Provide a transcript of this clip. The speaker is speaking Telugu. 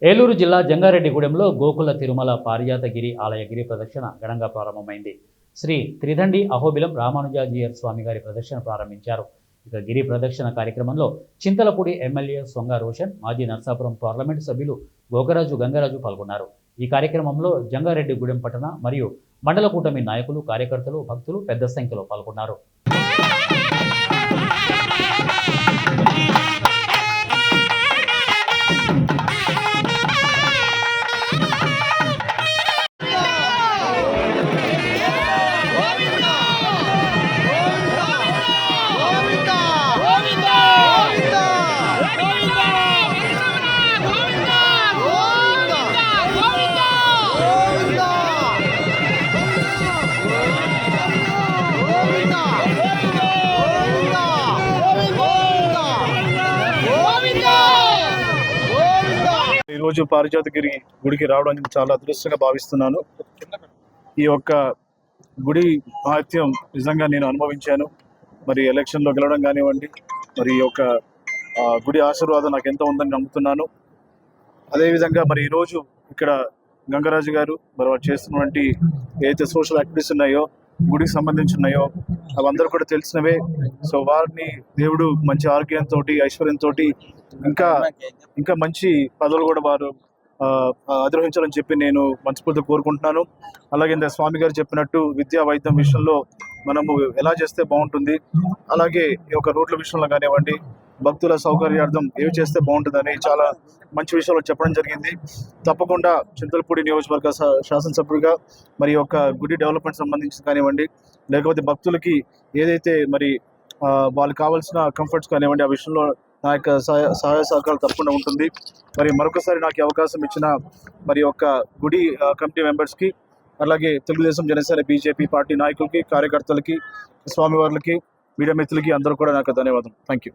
ఏలూరు జిల్లా జంగారెడ్డిగూడెంలో గోకుల తిరుమల పారిజాతగిరి ఆలయ గిరి ప్రదక్షిణ ఘనంగా ప్రారంభమైంది. శ్రీ త్రిదండి అహోబిలం రామానుజాజీయర్ స్వామి గారి ప్రదక్షిణ ప్రారంభించారు. ఇక గిరి ప్రదక్షిణ కార్యక్రమంలో చింతలపూడి ఎమ్మెల్యే సొంగ రోషన్, మాజీ నర్సాపురం పార్లమెంటు సభ్యులు గోకరాజు గంగరాజు పాల్గొన్నారు. ఈ కార్యక్రమంలో జంగారెడ్డిగూడెం పట్టణ మరియు మండల కూటమి నాయకులు, కార్యకర్తలు, భక్తులు పెద్ద సంఖ్యలో పాల్గొన్నారు. ఈరోజు పారిజాతగిరి గుడికి రావడానికి చాలా అదృష్టంగా భావిస్తున్నాను. ఈ యొక్క గుడి మహత్యం నిజంగా నేను అనుభవించాను. మరి ఎలక్షన్లో గెలవడం కానివ్వండి, మరి ఈ యొక్క గుడి ఆశీర్వాదం నాకు ఎంతో ఉందని నమ్ముతున్నాను. అదేవిధంగా మరి ఈరోజు ఇక్కడ గంగరాజు గారు మరి వారు చేస్తున్నటువంటి ఏదైతే సోషల్ యాక్టివిటీస్ ఉన్నాయో, గుడికి సంబంధించి ఉన్నాయో అవందరూ కూడా తెలిసినవే. సో వారిని దేవుడు మంచి ఆరోగ్యంతో, ఐశ్వర్యంతో ఇంకా మంచి పదవులు కూడా వారు అధిరోహించాలని చెప్పి నేను మనస్ఫూర్తిగా కోరుకుంటున్నాను. అలాగే స్వామి గారు చెప్పినట్టు విద్యా వైద్యం విషయంలో మనము ఎలా చేస్తే బాగుంటుంది, అలాగే ఈ యొక్క రోడ్ల విషయంలో కానివ్వండి, భక్తుల సౌకర్యార్థం ఏవి చేస్తే బాగుంటుందని చాలా మంచి విషయాలు చెప్పడం జరిగింది. తప్పకుండా చింతలపూడి నియోజకవర్గ శాసనసభ్యుడిగా మరి యొక్క గుడి డెవలప్మెంట్ సంబంధించి కానివ్వండి, లేకపోతే భక్తులకి ఏదైతే మరి వాళ్ళకి కావాల్సిన కంఫర్ట్స్ కానివ్వండి, ఆ విషయంలో నా యొక్క సహాయ సహకారాలు తప్పకుండా ఉంటుంది. మరి మరొకసారి నాకు అవకాశం ఇచ్చిన మరి యొక్క గుడి కమిటీ మెంబర్స్కి, అలాగే తెలుగుదేశం, జనసేన, బీజేపీ పార్టీ నాయకులకి, కార్యకర్తలకి, స్వామివార్లకి, మీడియా మిత్రులకి అందరూ కూడా నాకు ధన్యవాదం. Thank you.